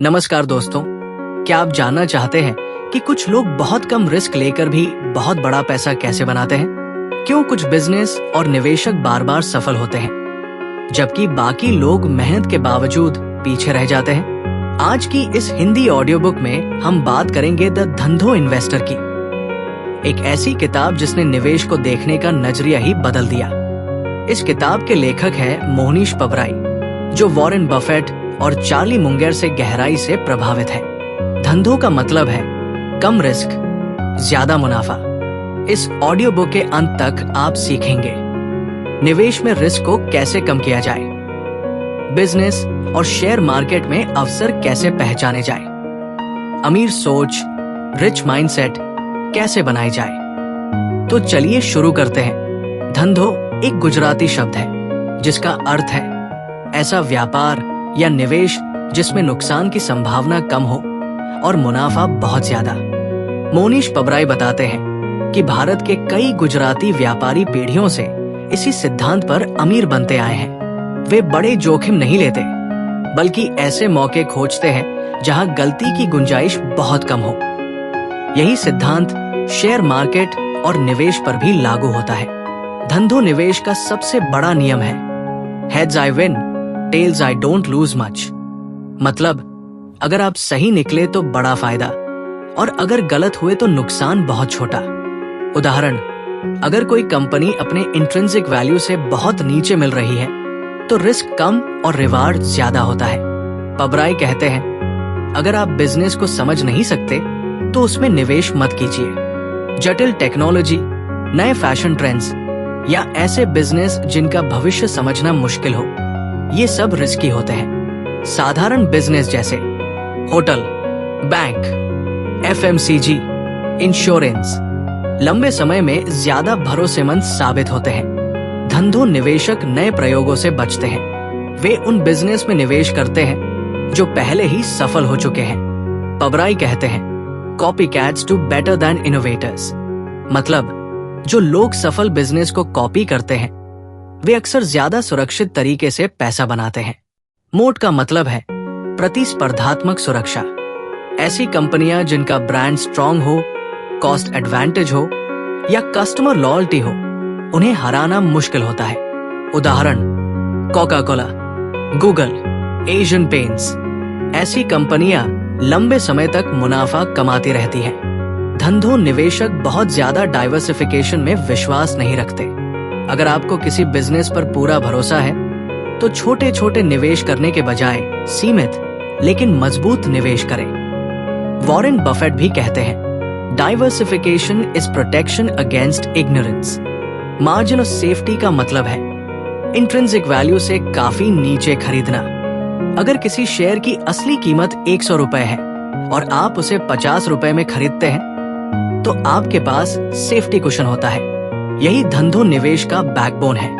नमस्कार दोस्तों, क्या आप जानना चाहते हैं कि कुछ लोग बहुत कम रिस्क लेकर भी बहुत बड़ा पैसा कैसे बनाते हैं? क्यों कुछ बिजनेस और निवेशक बार बार सफल होते हैं जबकि बाकी लोग मेहनत के बावजूद पीछे रह जाते हैं? आज की इस हिंदी ऑडियो बुक में हम बात करेंगे द धंधो इन्वेस्टर की, एक ऐसी किताब जिसने निवेश को देखने का नजरिया ही बदल दिया। इस किताब के लेखक है मोहनीश पबराई, जो वॉरेन बफेट और चार्ली मुंगेर से गहराई से प्रभावित है। धंधों का मतलब है कम रिस्क, ज्यादा मुनाफा। इस ऑडियो बुक के अंत तक आप सीखेंगे निवेश में रिस्क को कैसे कम किया जाए, बिजनेस और शेयर मार्केट में अवसर कैसे पहचाने जाए, अमीर सोच, रिच माइंडसेट कैसे बनाई जाए। तो चलिए शुरू करते हैं। धंधो एक गुजराती शब्द है जिसका अर्थ है ऐसा व्यापार या निवेश जिसमें नुकसान की संभावना कम हो और मुनाफा बहुत ज्यादा। मोहनीश पबराई बताते हैं कि भारत के कई गुजराती व्यापारी पीढ़ियों से इसी सिद्धांत पर अमीर बनते आए हैं। वे बड़े जोखिम नहीं लेते, बल्कि ऐसे मौके खोजते हैं जहां गलती की गुंजाइश बहुत कम हो। यही सिद्धांत शेयर मार्केट और निवेश पर भी लागू होता है। धंधो निवेश का सबसे बड़ा नियम है heads I win, tails I don't lose much. मतलब अगर आप सही निकले तो बड़ा फायदा, और अगर गलत हुए तो नुकसान बहुत छोटा। उदाहरण, अगर कोई कंपनी अपने इंट्रिंसिक वैल्यू से बहुत नीचे मिल रही है तो रिस्क कम और रिवार्ड ज्यादा होता है। पबराई कहते हैं अगर आप बिजनेस को समझ नहीं सकते तो उसमें निवेश मत कीजिए। जटिल टेक्नोलॉजी, नए फैशन ट्रेंड्स या ऐसे बिजनेस जिनका भविष्य समझना मुश्किल हो, ये सब रिस्की होते हैं। साधारण बिजनेस जैसे होटल, बैंक, एफएमसीजी, इंश्योरेंस लंबे समय में ज्यादा भरोसेमंद साबित होते हैं। धंधो निवेशक नए प्रयोगों से बचते हैं। वे उन बिजनेस में निवेश करते हैं जो पहले ही सफल हो चुके हैं। पबराई कहते हैं कॉपीकैट्स डू बेटर देन इनोवेटर्स। मतलब जो लोग सफल बिजनेस को कॉपी करते हैं वे अक्सर ज्यादा सुरक्षित तरीके से पैसा बनाते हैं। मोट का मतलब है प्रतिस्पर्धात्मक सुरक्षा। ऐसी कंपनियां जिनका ब्रांड स्ट्रॉन्ग हो, कॉस्ट एडवांटेज हो या कस्टमर लॉयल्टी हो, उन्हें हराना मुश्किल होता है। उदाहरण, Coca Cola, Google, Asian paints. ऐसी कंपनियां लंबे समय तक मुनाफा कमाती रहती हैं। धंधो निवेशक बहुत ज्यादा डाइवर्सिफिकेशन में विश्वास नहीं रखते। अगर आपको किसी बिजनेस पर पूरा भरोसा है तो छोटे छोटे निवेश करने के बजाय सीमित लेकिन मजबूत निवेश करें। वॉरेन बफेट भी कहते हैं diversification is protection against ignorance. Margin of safety का मतलब है इंट्रिंसिक वैल्यू से काफी नीचे खरीदना। अगर किसी शेयर की असली कीमत 100 रुपए है और आप उसे 50 रुपए में खरीदते हैं तो आपके पास सेफ्टी कुशन होता है। यही धंधो निवेश का बैकबोन है।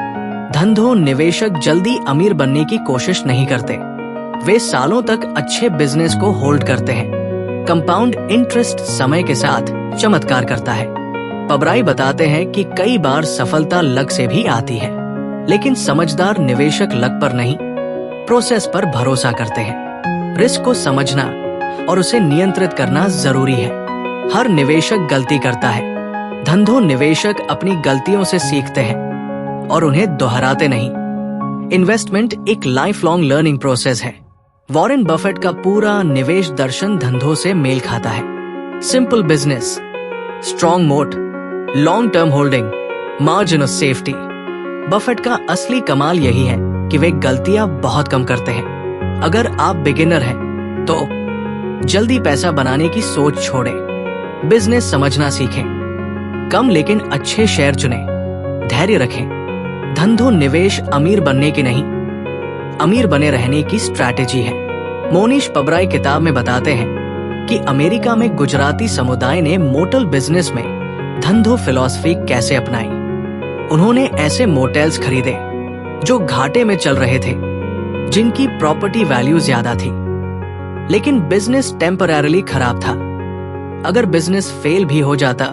धंधो निवेशक जल्दी अमीर बनने की कोशिश नहीं करते। वे सालों तक अच्छे बिजनेस को होल्ड करते हैं। कंपाउंड इंटरेस्ट समय के साथ चमत्कार करता है। पबराई बताते हैं कि कई बार सफलता लक से भी आती है, लेकिन समझदार निवेशक लक पर नहीं, प्रोसेस पर भरोसा करते हैं। रिस्क को समझना और उसे नियंत्रित करना जरूरी है। हर निवेशक गलती करता है। धंधो निवेशक अपनी गलतियों से सीखते हैं और उन्हें दोहराते नहीं। इन्वेस्टमेंट एक लाइफ लॉन्ग लर्निंग प्रोसेस है। वॉरेन बफेट का पूरा निवेश दर्शन धंधों से मेल खाता है। सिंपल बिजनेस, स्ट्रॉन्ग मोट, long term holding, margin of safety. Buffett का असली कमाल यही है कि वे गलतियां बहुत कम करते हैं। अगर आप बिगिनर हैं तो जल्दी पैसा बनाने की सोच छोड़ें। बिजनेस समझना सीखें। कम लेकिन अच्छे शेयर चुनें। धैर्य रखें। धंधो निवेश अमीर बनने की नहीं, अमीर बने रहने की स्ट्रैटेजी है। मोहनीश पबराई किताब में बताते हैं कि अमेरिका में गुजराती समुदाय ने मोटल बिजनेस में धंधो फिलॉसफी कैसे अपनाई। उन्होंने ऐसे मोटेल्स खरीदे जो घाटे में चल रहे थे, जिनकी प्रॉपर्टी वैल्यू ज्यादा थी, लेकिन बिजनेस टेम्पररीली खराब था। अगर बिजनेस फेल भी हो जाता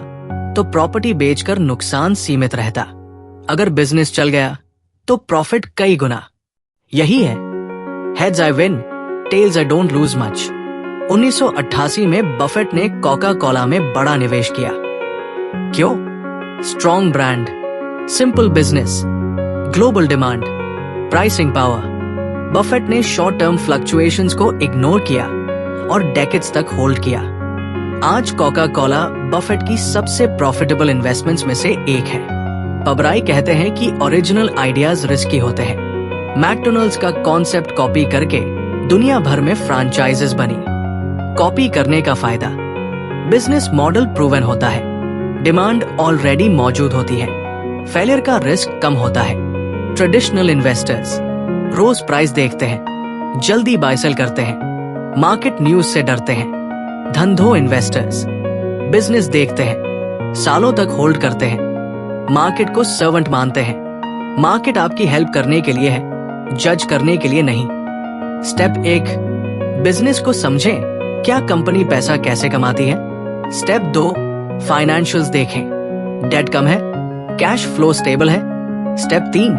तो प्रॉपर्टी बेचकर नुकसान सीमित रहता। अगर बिजनेस चल गया तो प्रॉफिट कई गुना। यही है heads I win, tails I don't lose much. 1988 में बफेट ने कोका कोला में बड़ा निवेश किया। क्यों? Strong brand, simple business, global demand, pricing power. Buffett ने शॉर्ट टर्म फ्लक्चुएशंस को इग्नोर किया और डेकेड्स तक होल्ड किया। आज कोका कोला बफेट की सबसे प्रॉफिटेबल इन्वेस्टमेंट्स में से एक है। पबराई कहते हैं कि ओरिजिनल आइडियाज रिस्की होते हैं। मैकडोनल्ड्स का कॉन्सेप्ट कॉपी करके दुनिया भर में फ्रैंचाइजेस बनी। कॉपी करने का फायदा, बिजनेस मॉडल प्रूवन होता है, डिमांड ऑलरेडी मौजूद होती है, फेलियर का रिस्क कम होता है। ट्रेडिशनल इन्वेस्टर्स रोज प्राइस देखते हैं, जल्दी बाय सेल करते हैं, मार्केट न्यूज से डरते हैं। धंधो इन्वेस्टर्स बिजनेस देखते हैं, सालों तक होल्ड करते हैं, मार्केट को सर्वेंट मानते हैं। मार्केट आपकी हेल्प करने के लिए है, जज करने के लिए नहीं। स्टेप 1, बिजनेस को समझें, क्या कंपनी पैसा कैसे कमाती है। स्टेप 2, फाइनेंशियल्स देखें, डेट कम है, कैश फ्लो स्टेबल है। स्टेप 3,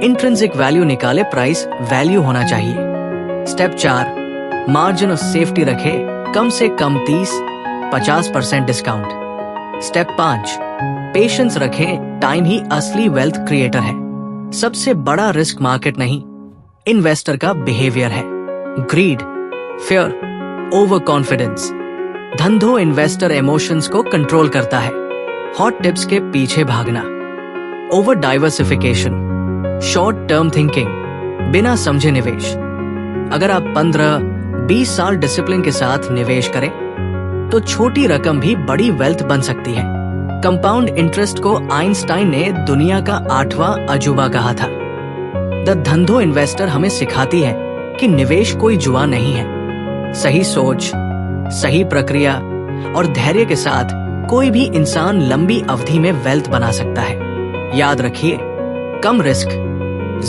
इंट्रिंसिक वैल्यू निकाले, प्राइस वैल्यू होना चाहिए। स्टेप 4, मार्जिन ऑफ सेफ्टी रखे, कम से कम 30-50% डिस्काउंट। स्टेप 5, पेशेंस रखें, टाइम ही असली वेल्थ क्रिएटर है। सबसे बड़ा रिस्क मार्केट नहीं, इन्वेस्टर का बिहेवियर है। Greed, fear, overconfidence. Dhandho investor emotions को कंट्रोल करता है। हॉट टिप्स के पीछे भागना, over diversification, short term thinking, बिना समझे निवेश। अगर आप 15-20 साल डिसिप्लिन के साथ निवेश करें तो छोटी रकम भी बड़ी वेल्थ बन सकती है। कंपाउंड इंटरेस्ट को आइंस्टाइन ने दुनिया का 8वां अजूबा कहा था। द धंधो इन्वेस्टर हमें सिखाती है कि निवेश कोई जुआ नहीं है। सही सोच, सही प्रक्रिया और धैर्य के साथ कोई भी इंसान लंबी अवधि में वेल्थ बना सकता है। याद रखिए, कम रिस्क,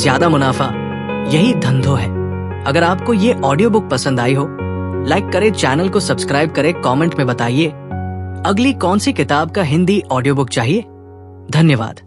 ज्यादा मुनाफा, यही धंधो है। अगर आपको ये ऑडियो बुक पसंद आई हो, लाइक करें, चैनल को सब्सक्राइब करें, कमेंट में बताइए अगली कौन सी किताब का हिंदी ऑडियो बुक चाहिए। धन्यवाद।